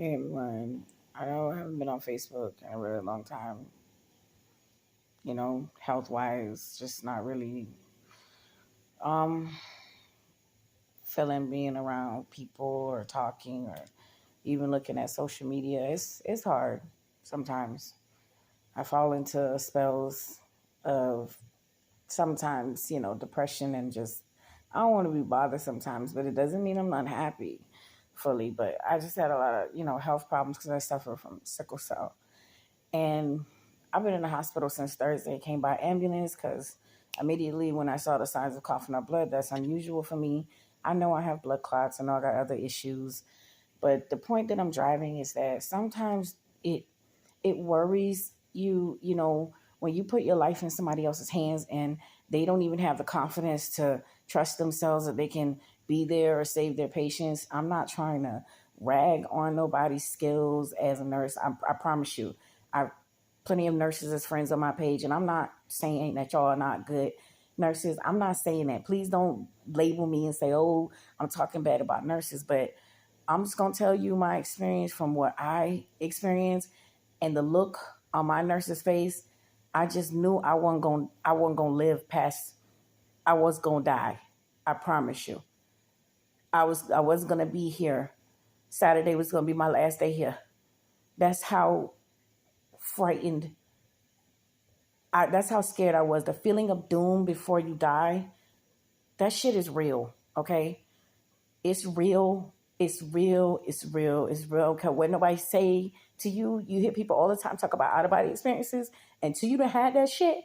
Hey everyone. I know I haven't been on Facebook in a really long time. Health wise, just not really um feeling being around people or talking or even looking at social media. It's hard sometimes. I fall into spells of sometimes, depression and just I don't want to be bothered sometimes, but it doesn't mean I'm not happy fully. But I just had a lot of, health problems because I suffer from sickle cell. And I've been in the hospital since Thursday. Came by ambulance because immediately when I saw the signs of coughing up blood, that's unusual for me. I know I have blood clots. I know I got other issues. But the point that I'm driving is that sometimes it worries you, when you put your life in somebody else's hands and they don't even have the confidence to trust themselves that they can be there or save their patients. I'm not trying to rag on nobody's skills as a nurse. I promise you, I plenty of nurses as friends on my page, and I'm not saying that y'all are not good nurses. I'm not saying that. Please don't label me and say, "Oh, I'm talking bad about nurses." But I'm just gonna tell you my experience from what I experienced and the look on my nurse's face. I just knew I wasn't gonna live past. I was gonna die. I promise you. I wasn't gonna be here. Saturday was gonna be my last day here. That's how frightened that's how scared I was. The feeling of doom before you die, that shit is real, okay? It's real. It's real. It's real. It's real. Okay, what nobody say to you, you hear people all the time talk about out of body experiences, and till you done had that shit,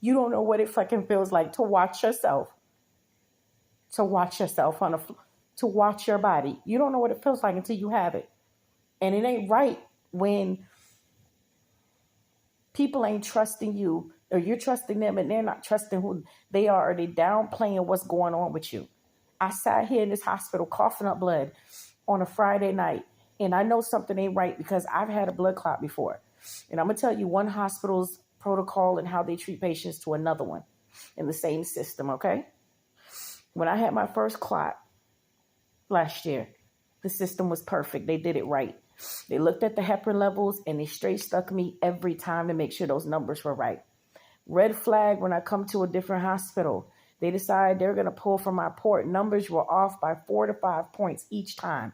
you don't know what it fucking feels like to watch yourself, on the to watch your body. You don't know what it feels like until you have it, and it ain't right when people ain't trusting you or you're trusting them and they're not trusting who they are or they downplaying what's going on with you. I sat here in this hospital coughing up blood on a Friday night, and I know something ain't right because I've had a blood clot before. And I'm going to tell you one hospital's protocol and how they treat patients to another one in the same system, okay? When I had my first clot last year, the system was perfect. They did it right. They looked at the heparin levels and they straight stuck me every time to make sure those numbers were right. Red flag when I come to a different hospital. They decide they're going to pull from my port. Numbers were off by 4 to 5 points each time.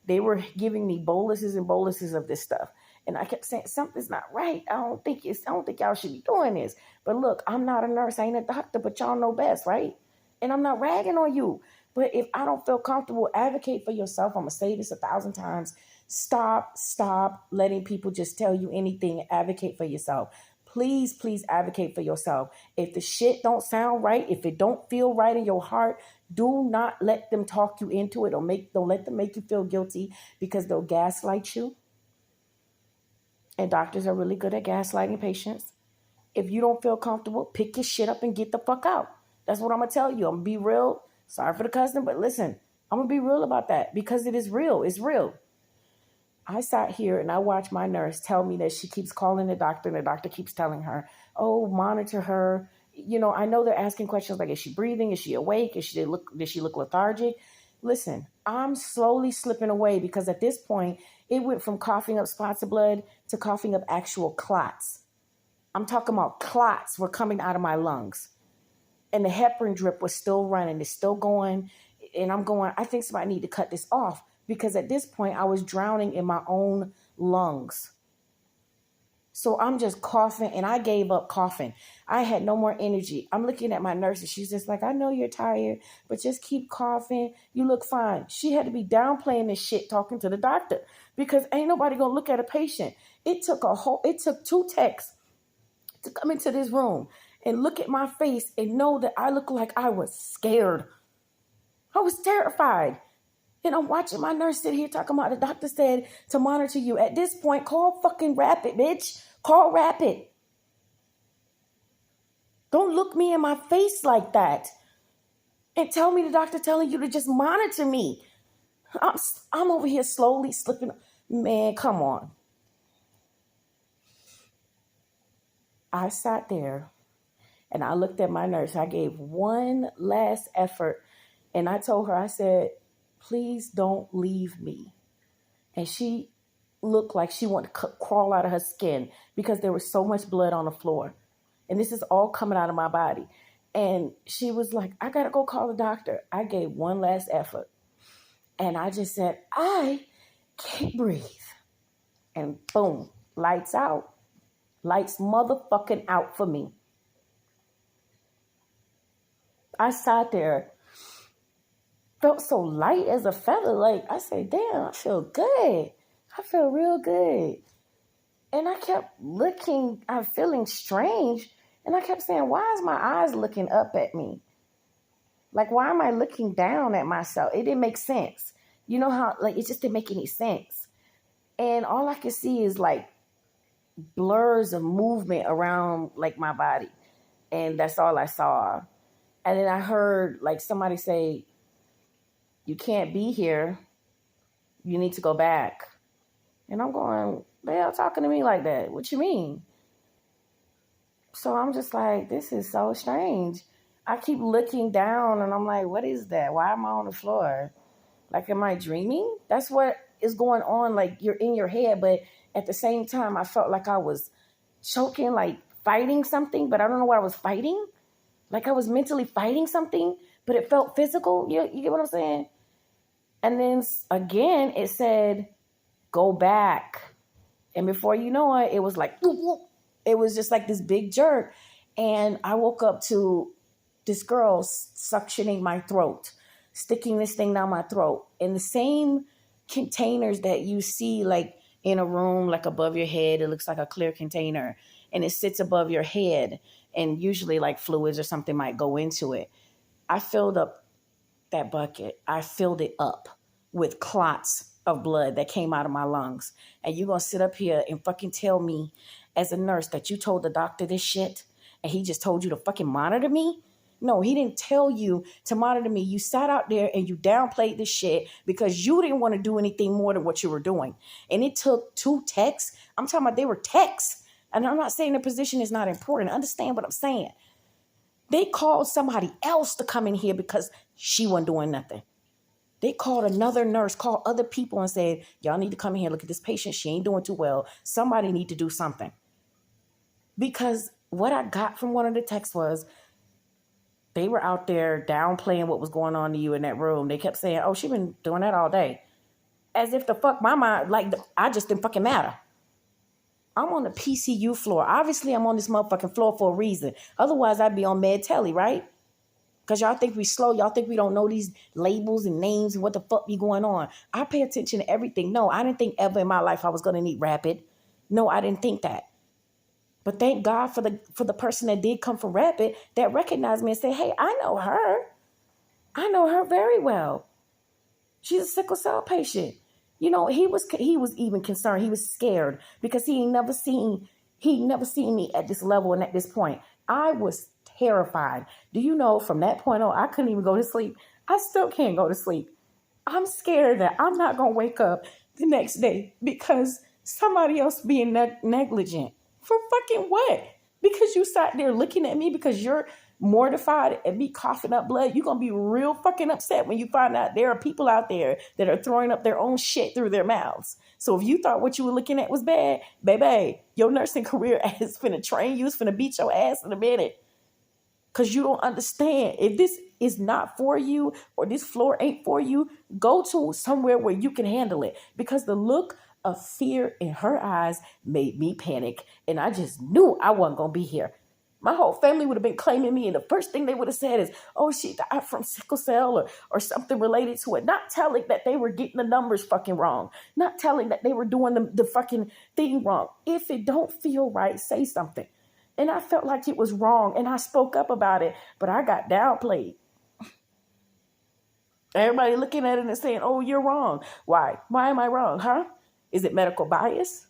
They were giving me boluses and boluses of this stuff. And I kept saying, something's not right. I don't think y'all should be doing this. But look, I'm not a nurse. I ain't a doctor, but y'all know best, right? And I'm not ragging on you. But if I don't feel comfortable, advocate for yourself. I'm going to say this 1,000 times. Stop letting people just tell you anything. Advocate for yourself. Please advocate for yourself. If the shit don't sound right, if it don't feel right in your heart, do not let them talk you into it or don't let them make you feel guilty because they'll gaslight you. And doctors are really good at gaslighting patients. If you don't feel comfortable, pick your shit up and get the fuck out. That's what I'm going to tell you. I'm going to be real. Sorry for the cussing, but listen, I'm going to be real about that because it is real. It's real. I sat here and I watched my nurse tell me that she keeps calling the doctor and the doctor keeps telling her, oh, monitor her. I know they're asking questions like, is she breathing? Is she awake? Did she look lethargic? Listen, I'm slowly slipping away because at this point, it went from coughing up spots of blood to coughing up actual clots. I'm talking about clots were coming out of my lungs. And the heparin drip was still running. It's still going. And I'm going, I think somebody need to cut this off because at this point I was drowning in my own lungs. So I'm just coughing and I gave up coughing. I had no more energy. I'm looking at my nurse and she's just like, I know you're tired, but just keep coughing. You look fine. She had to be downplaying this shit talking to the doctor because ain't nobody gonna look at a patient. It took 2 techs to come into this room and look at my face and know that I look like I was scared. I was terrified. And I'm watching my nurse sit here talking about the doctor said to monitor you. At this point, call fucking Rapid, bitch. Call Rapid. Don't look me in my face like that and tell me the doctor telling you to just monitor me. I'm over here slowly slipping. Man, come on. I sat there and I looked at my nurse. I gave one last effort and I told her, I said, please don't leave me. And she looked like she wanted to crawl out of her skin because there was so much blood on the floor. And this is all coming out of my body. And she was like, I got to go call the doctor. I gave one last effort. And I just said, I can't breathe. And boom, lights out. Lights motherfucking out for me. I sat there, felt so light as a feather. Like, I said, damn, I feel good. I feel real good. And I kept looking, I'm feeling strange. And I kept saying, why is my eyes looking up at me? Like, why am I looking down at myself? It didn't make sense. You know how, like, it just didn't make any sense. And all I could see is, like, blurs of movement around, like, my body. And that's all I saw. And then I heard, like, somebody say, you can't be here. You need to go back. And I'm going, they are talking to me like that. What you mean? So I'm just like, this is so strange. I keep looking down and I'm like, what is that? Why am I on the floor? Like, am I dreaming? That's what is going on. Like, you're in your head. But at the same time, I felt like I was choking, like fighting something, but I don't know what I was fighting. Like, I was mentally fighting something, but it felt physical. You get what I'm saying? And then again, it said, go back. And before you know it, it was like, it was just like this big jerk. And I woke up to this girl suctioning my throat, sticking this thing down my throat in the same containers that you see like in a room, like above your head. It looks like a clear container and it sits above your head. And usually like fluids or something might go into it. I filled up that bucket. I filled it up with clots of blood that came out of my lungs. And you're going to sit up here and fucking tell me as a nurse that you told the doctor this shit and he just told you to fucking monitor me? No, he didn't tell you to monitor me. You sat out there and you downplayed this shit because you didn't want to do anything more than what you were doing. And it took 2 techs. I'm talking about they were techs. And I'm not saying the position is not important. Understand what I'm saying. They called somebody else to come in here because she wasn't doing nothing. They called another nurse, called other people and said, y'all need to come in here, look at this patient. She ain't doing too well. Somebody need to do something. Because what I got from one of the texts was they were out there downplaying what was going on to you in that room. They kept saying, oh, she been doing that all day. As if the fuck my mind, like I just didn't fucking matter. I'm on the PCU floor. Obviously, I'm on this motherfucking floor for a reason. Otherwise, I'd be on med telly, right? Because y'all think we slow. Y'all think we don't know these labels and names and what the fuck be going on. I pay attention to everything. No, I didn't think ever in my life I was going to need Rapid. No, I didn't think that. But thank God for the person that did come from Rapid that recognized me and said, hey, I know her. I know her very well. She's a sickle cell patient. You know, he was even concerned. He was scared because he never seen me at this level and at this point. I was terrified. Do you know from that point on, I couldn't even go to sleep. I still can't go to sleep. I'm scared that I'm not going to wake up the next day because somebody else being negligent. For fucking what? Because you sat there looking at me because you're mortified and me coughing up blood. You're going to be real fucking upset when you find out there are people out there that are throwing up their own shit through their mouths. So if you thought what you were looking at was bad, baby, your nursing career is finna train you. It's finna beat your ass in a minute. Because you don't understand. If this is not for you or this floor ain't for you, go to somewhere where you can handle it. Because the look of fear in her eyes made me panic. And I just knew I wasn't going to be here. My whole family would have been claiming me. And the first thing they would have said is, oh, she died from sickle cell or something related to it. Not telling that they were getting the numbers fucking wrong. Not telling that they were doing the fucking thing wrong. If it don't feel right, say something. And I felt like it was wrong. And I spoke up about it. But I got downplayed. Everybody looking at it and saying, oh, you're wrong. Why? Why am I wrong, huh? Is it medical bias?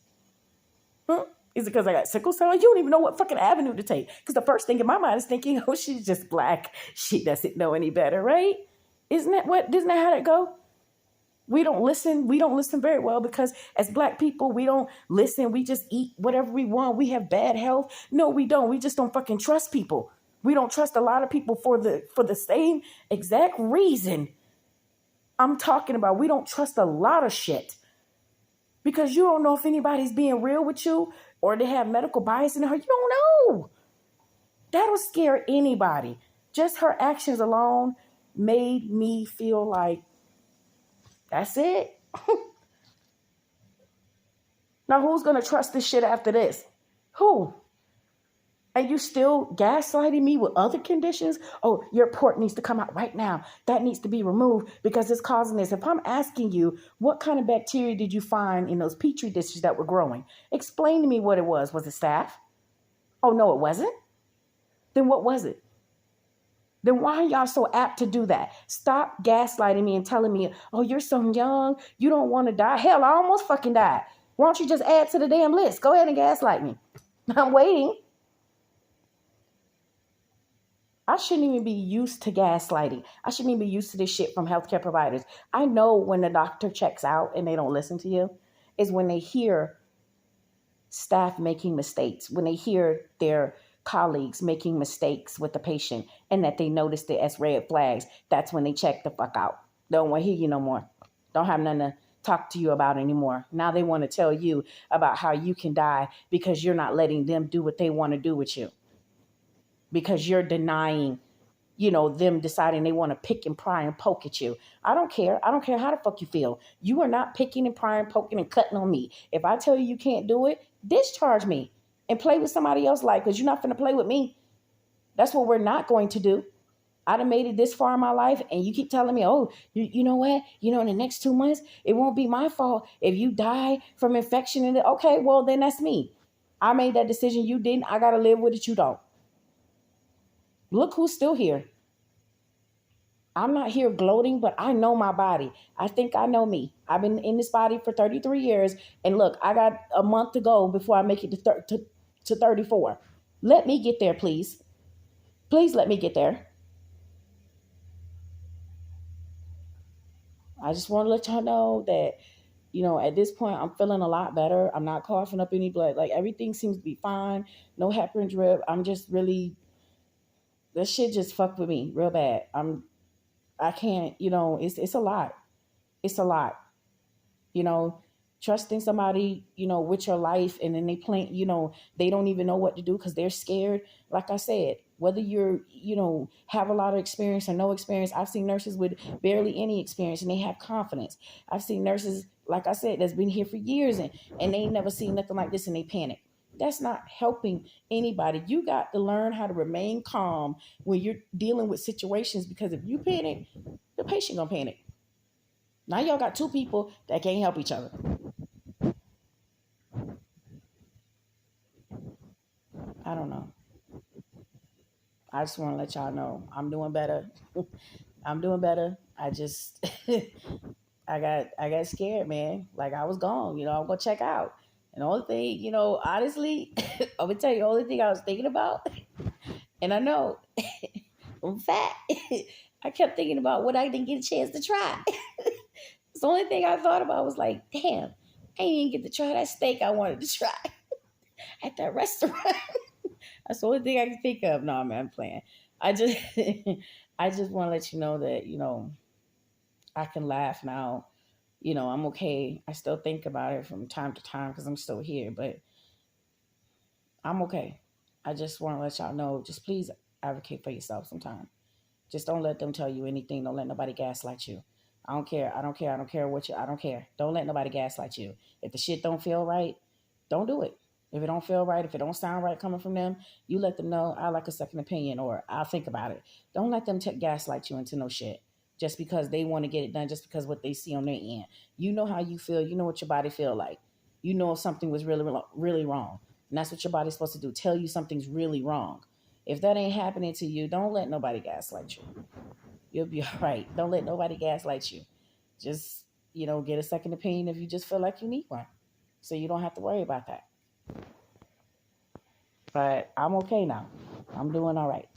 Is it because I got sickle cell? You don't even know what fucking avenue to take. Because the first thing in my mind is thinking, oh, she's just black. She doesn't know any better, right? Isn't that how that go? We don't listen. We don't listen very well because as black people, we don't listen. We just eat whatever we want. We have bad health. No, we don't. We just don't fucking trust people. We don't trust a lot of people for the same exact reason I'm talking about. We don't trust a lot of shit. because you don't know if anybody's being real with you or they have medical bias in her. You don't know. That'll scare anybody. Just her actions alone made me feel like that's it. Now, who's going to trust this shit after this? Who? And you still gaslighting me with other conditions? Oh, your port needs to come out right now. That needs to be removed because it's causing this. If I'm asking you, what kind of bacteria did you find in those petri dishes that were growing? Explain to me what it was. Was it staph? Oh, no, it wasn't? Then what was it? Then why are y'all so apt to do that? Stop gaslighting me and telling me, oh, you're so young. You don't want to die. Hell, I almost fucking died. Why don't you just add to the damn list? Go ahead and gaslight me. I'm waiting. I shouldn't even be used to gaslighting. I shouldn't even be used to this shit from healthcare providers. I know when the doctor checks out and they don't listen to you is when they hear staff making mistakes, when they hear their colleagues making mistakes with the patient and that they noticed it as red flags. That's when they check the fuck out. Don't want to hear you no more. Don't have nothing to talk to you about anymore. Now they want to tell you about how you can die because you're not letting them do what they want to do with you. Because you're denying, them deciding they want to pick and pry and poke at you. I don't care. I don't care how the fuck you feel. You are not picking and prying, poking and cutting on me. If I tell you can't do it, discharge me and play with somebody else's life because you're not going to play with me. That's what we're not going to do. I done made it this far in my life and you keep telling me, oh, you know what? In the next 2 months, it won't be my fault if you die from infection. Okay, well, then that's me. I made that decision. You didn't. I got to live with it. You don't. Look who's still here. I'm not here gloating, but I know my body. I think I know me. I've been in this body for 33 years. And look, I got a month to go before I make it to 34. Let me get there, please. Please let me get there. I just want to let y'all know that, at this point, I'm feeling a lot better. I'm not coughing up any blood. Like, everything seems to be fine. No heparin drip. I'm just really, this shit just fucked with me real bad. I can't, it's a lot. It's a lot, trusting somebody, with your life and then they plan, they don't even know what to do because they're scared. Like I said, whether you're, have a lot of experience or no experience, I've seen nurses with barely any experience and they have confidence. I've seen nurses, like I said, that's been here for years and they ain't never seen nothing like this and they panic. That's not helping anybody. You got to learn how to remain calm when you're dealing with situations because if you panic, the patient gonna panic. Now y'all got two people that can't help each other. I don't know. I just want to let y'all know I'm doing better. I'm doing better. I just I got scared, man. Like I was gone, I'm gonna check out. And the only thing, honestly, I'm gonna tell you the only thing I was thinking about, and I know I'm fat. I kept thinking about what I didn't get a chance to try. The only thing I thought about was like, damn, I didn't even get to try that steak I wanted to try at that restaurant. That's the only thing I can think of. No, man, I'm playing. I just I just want to let you know that, I can laugh now. I'm okay. I still think about it from time to time because I'm still here, but I'm okay. I just want to let y'all know, just please advocate for yourself sometime. Just don't let them tell you anything. Don't let nobody gaslight you. I don't care. I don't care. I don't care what you, I don't care. Don't let nobody gaslight you. If the shit don't feel right, don't do it. If it don't feel right, if it don't sound right coming from them, you let them know I like a second opinion or I'll think about it. Don't let them gaslight you into no shit just because they want to get it done, just because what they see on their end. You know how you feel. You know what your body feel like. You know if something was really, really wrong. And that's what your body's supposed to do. Tell you something's really wrong. If that ain't happening to you, don't let nobody gaslight you. You'll be all right. Don't let nobody gaslight you. Just, get a second opinion if you just feel like you need one. So you don't have to worry about that. But I'm okay now. I'm doing all right.